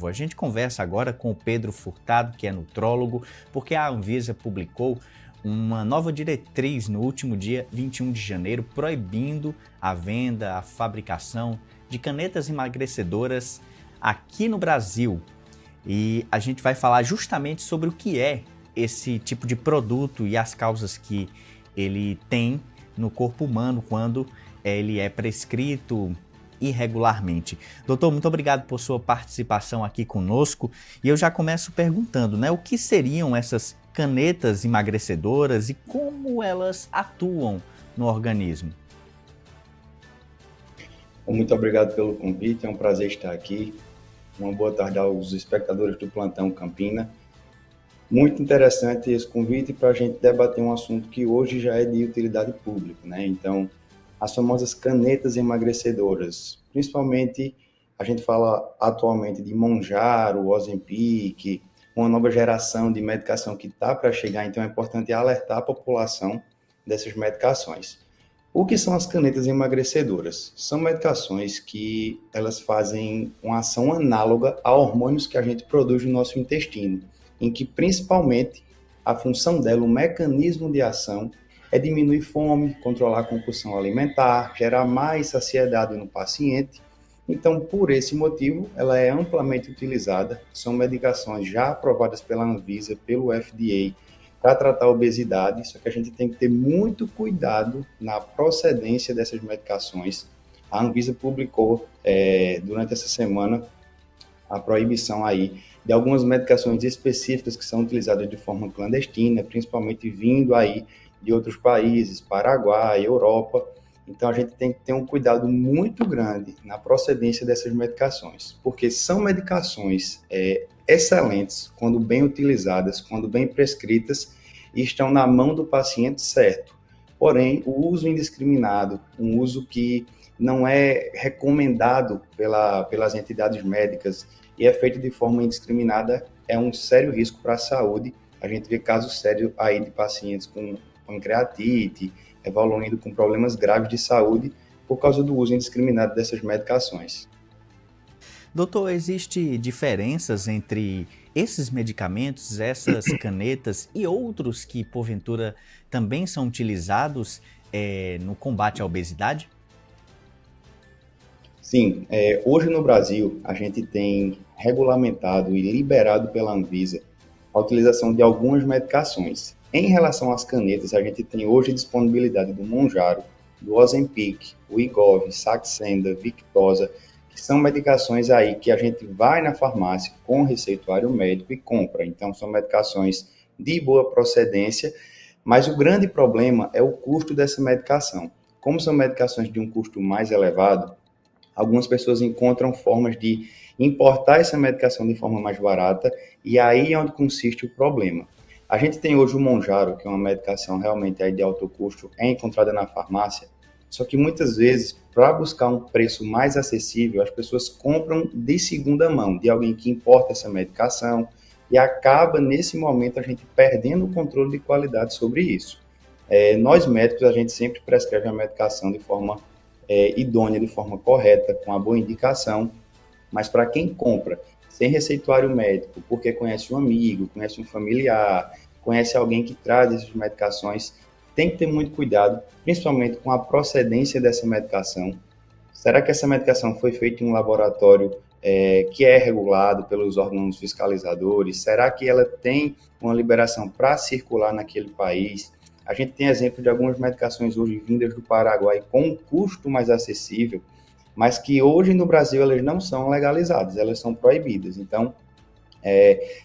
A gente conversa agora com o Pedro Furtado, que é nutrólogo, porque a Anvisa publicou uma nova diretriz no último dia 21 de janeiro, proibindo a venda, a fabricação de canetas emagrecedoras aqui no Brasil. E a gente vai falar justamente sobre o que é esse tipo de produto e as causas que ele tem no corpo humano quando ele é prescrito irregularmente. Doutor, muito obrigado por sua participação aqui conosco. E eu já começo perguntando, né, o que seriam essas canetas emagrecedoras e como elas atuam no organismo? Muito obrigado pelo convite, é um prazer estar aqui. Uma boa tarde aos espectadores do Plantão Campina. Muito interessante esse convite para a gente debater um assunto que hoje já é de utilidade pública, né? Então, as famosas canetas emagrecedoras, principalmente a gente fala atualmente de Mounjaro, Ozempic, uma nova geração de medicação que está para chegar, então é importante alertar a população dessas medicações. O que são as canetas emagrecedoras? São medicações que elas fazem uma ação análoga a hormônios que a gente produz no nosso intestino, em que principalmente a função dela, o mecanismo de ação, é diminuir fome, controlar a compulsão alimentar, gerar mais saciedade no paciente. Então, por esse motivo, ela é amplamente utilizada. São medicações já aprovadas pela Anvisa, pelo FDA, para tratar a obesidade, só que a gente tem que ter muito cuidado na procedência dessas medicações. A Anvisa publicou, durante essa semana, a proibição aí de algumas medicações específicas que são utilizadas de forma clandestina, principalmente vindo aí de outros países, Paraguai, Europa. Então, a gente tem que ter um cuidado muito grande na procedência dessas medicações, porque são medicações excelentes quando bem utilizadas, quando bem prescritas e estão na mão do paciente certo. Porém, o uso indiscriminado, um uso que não é recomendado pelas entidades médicas e é feito de forma indiscriminada, é um sério risco para a saúde. A gente vê casos sérios aí de pacientes com pancreatite, evoluindo com problemas graves de saúde por causa do uso indiscriminado dessas medicações. Doutor, existe diferenças entre esses medicamentos, essas canetas e outros que, porventura, também são utilizados no combate à obesidade? Sim, hoje no Brasil a gente tem regulamentado e liberado pela Anvisa a utilização de algumas medicações. Em relação às canetas, a gente tem hoje disponibilidade do Mounjaro, do Ozempic, o Wegovy, Saxenda, Victoza, que são medicações aí que a gente vai na farmácia com receituário médico e compra. Então, são medicações de boa procedência, mas o grande problema é o custo dessa medicação. Como são medicações de um custo mais elevado, algumas pessoas encontram formas de importar essa medicação de forma mais barata, e aí é onde consiste o problema. A gente tem hoje o Mounjaro, que é uma medicação realmente aí de alto custo, é encontrada na farmácia, só que muitas vezes, para buscar um preço mais acessível, as pessoas compram de segunda mão, de alguém que importa essa medicação, e acaba, nesse momento, a gente perdendo o controle de qualidade sobre isso. Nós médicos, a gente sempre prescreve a medicação de forma idônea, de forma correta, com a boa indicação, mas para quem compra sem receituário médico, porque conhece um amigo, conhece um familiar, conhece alguém que traz essas medicações, tem que ter muito cuidado, principalmente com a procedência dessa medicação. Será que essa medicação foi feita em um laboratório que é regulado pelos órgãos fiscalizadores? Será que ela tem uma liberação para circular naquele país? A gente tem exemplo de algumas medicações hoje vindas do Paraguai com um custo mais acessível, mas que hoje no Brasil elas não são legalizadas, elas são proibidas. Então,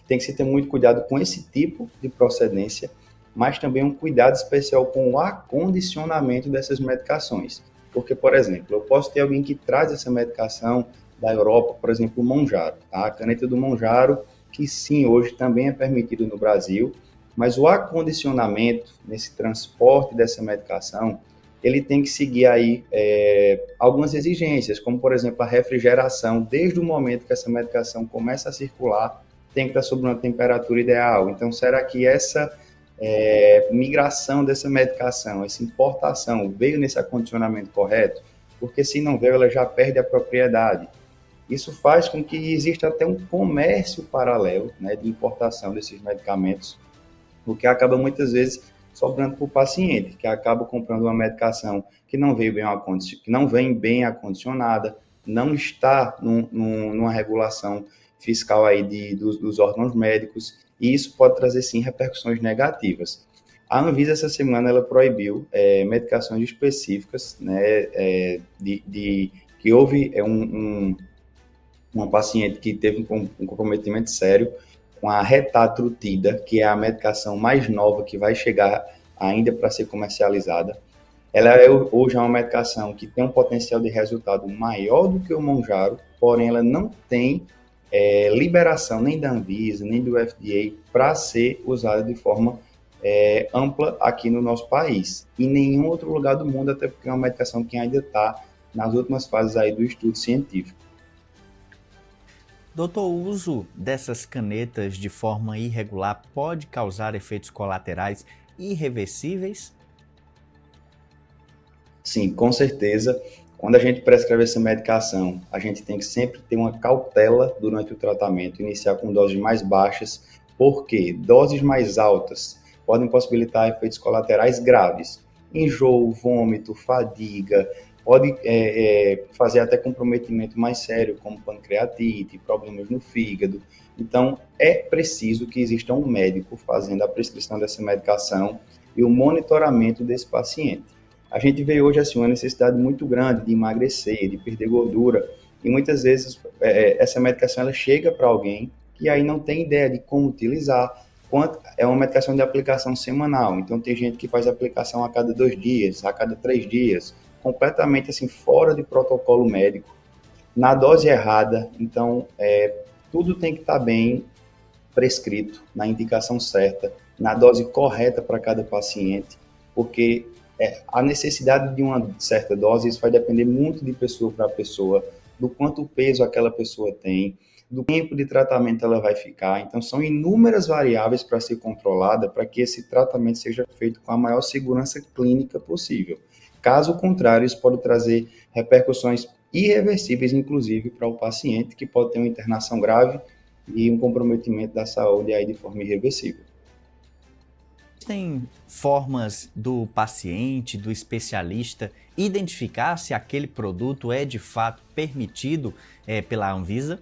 tem que se ter muito cuidado com esse tipo de procedência, mas também um cuidado especial com o acondicionamento dessas medicações. Porque, por exemplo, eu posso ter alguém que traz essa medicação da Europa, por exemplo, o Mounjaro, tá? A caneta do Mounjaro, que sim, hoje também é permitido no Brasil, mas o acondicionamento nesse transporte dessa medicação, ele tem que seguir aí algumas exigências, como, por exemplo, a refrigeração. Desde o momento que essa medicação começa a circular, tem que estar sob uma temperatura ideal. Então, será que essa migração dessa medicação, essa importação, veio nesse acondicionamento correto? Porque se não veio, ela já perde a propriedade. Isso faz com que exista até um comércio paralelo, né, de importação desses medicamentos, o que acaba muitas vezes sobrando para o paciente, que acaba comprando uma medicação que não vem bem acondicionada, não está numa regulação fiscal aí dos órgãos médicos, e isso pode trazer sim repercussões negativas. A Anvisa essa semana ela proibiu medicações específicas, né, que houve uma paciente que teve um comprometimento sério com a retatrutida, que é a medicação mais nova que vai chegar ainda para ser comercializada. Ela hoje é uma medicação que tem um potencial de resultado maior do que o Mounjaro, porém ela não tem liberação nem da Anvisa, nem do FDA para ser usada de forma ampla aqui no nosso país. Em nenhum outro lugar do mundo, até porque é uma medicação que ainda está nas últimas fases aí do estudo científico. Doutor, o uso dessas canetas de forma irregular pode causar efeitos colaterais irreversíveis? Sim, com certeza. Quando a gente prescreve essa medicação, a gente tem que sempre ter uma cautela durante o tratamento, iniciar com doses mais baixas, porque doses mais altas podem possibilitar efeitos colaterais graves. Enjoo, vômito, fadiga, pode fazer até comprometimento mais sério, como pancreatite, problemas no fígado. Então, é preciso que exista um médico fazendo a prescrição dessa medicação e o monitoramento desse paciente. A gente vê hoje assim, uma necessidade muito grande de emagrecer, de perder gordura, e muitas vezes essa medicação ela chega para alguém que aí não tem ideia de como utilizar. É uma medicação de aplicação semanal, então tem gente que faz aplicação a cada 2 dias, a cada 3 dias, completamente assim fora de protocolo médico, na dose errada. Então tudo tem que estar bem prescrito, na indicação certa, na dose correta para cada paciente, porque a necessidade de uma certa dose, isso vai depender muito de pessoa para pessoa, do quanto peso aquela pessoa tem, do tempo de tratamento ela vai ficar. Então, são inúmeras variáveis para ser controlada para que esse tratamento seja feito com a maior segurança clínica possível. Caso contrário, isso pode trazer repercussões irreversíveis, inclusive, para o paciente, que pode ter uma internação grave e um comprometimento da saúde aí de forma irreversível. Tem formas do paciente, do especialista, identificar se aquele produto é de fato permitido pela Anvisa?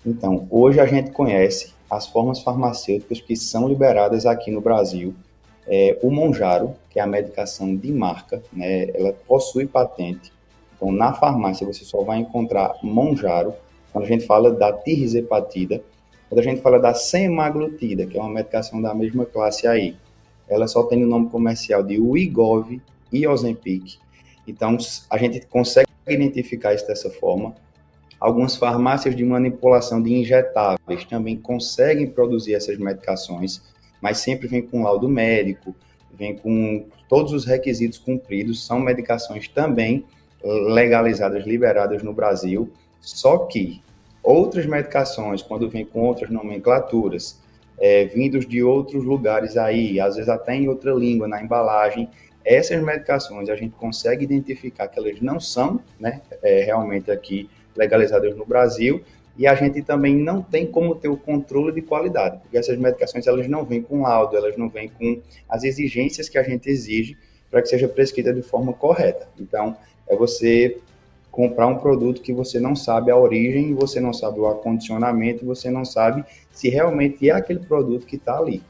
Então, hoje a gente conhece as formas farmacêuticas que são liberadas aqui no Brasil. O Mounjaro, que é a medicação de marca, né, ela possui patente. Então, na farmácia você só vai encontrar Mounjaro. Quando a gente fala da tirzepatida, quando a gente fala da semaglutida, que é uma medicação da mesma classe aí, ela só tem o nome comercial de Wegovy e Ozempic. Então, a gente consegue identificar isso dessa forma. Algumas farmácias de manipulação de injetáveis também conseguem produzir essas medicações, mas sempre vem com laudo médico, vem com todos os requisitos cumpridos, são medicações também legalizadas, liberadas no Brasil, só que outras medicações, quando vem com outras nomenclaturas, vindos de outros lugares aí, às vezes até em outra língua, na embalagem, essas medicações a gente consegue identificar que elas não são, né, realmente aqui legalizadas no Brasil, e a gente também não tem como ter o controle de qualidade, porque essas medicações elas não vêm com laudo, elas não vêm com as exigências que a gente exige para que seja prescrita de forma correta. Então, é você comprar um produto que você não sabe a origem, você não sabe o acondicionamento, você não sabe se realmente é aquele produto que está ali.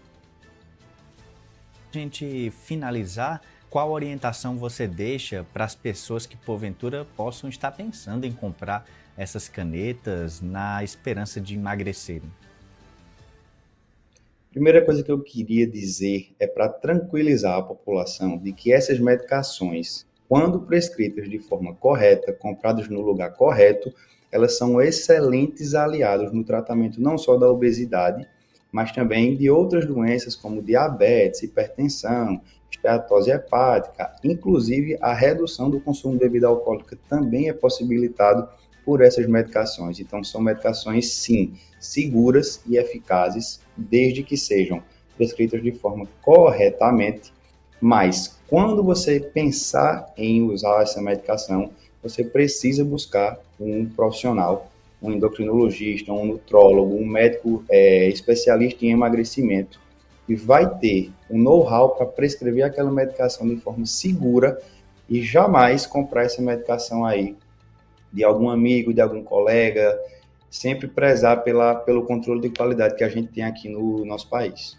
A gente finalizar, qual orientação você deixa para as pessoas que porventura possam estar pensando em comprar essas canetas na esperança de emagrecerem? Primeira coisa que eu queria dizer é para tranquilizar a população de que essas medicações, quando prescritas de forma correta, compradas no lugar correto, elas são excelentes aliados no tratamento não só da obesidade, mas também de outras doenças como diabetes, hipertensão, esteatose hepática, inclusive a redução do consumo de bebida alcoólica também é possibilitado por essas medicações. Então, são medicações, sim, seguras e eficazes, desde que sejam prescritas de forma corretamente, mas quando você pensar em usar essa medicação, você precisa buscar um profissional, um endocrinologista, um nutrólogo, um médico especialista em emagrecimento, que vai ter um know-how para prescrever aquela medicação de forma segura e jamais comprar essa medicação aí de algum amigo, de algum colega, sempre prezar pelo controle de qualidade que a gente tem aqui no nosso país.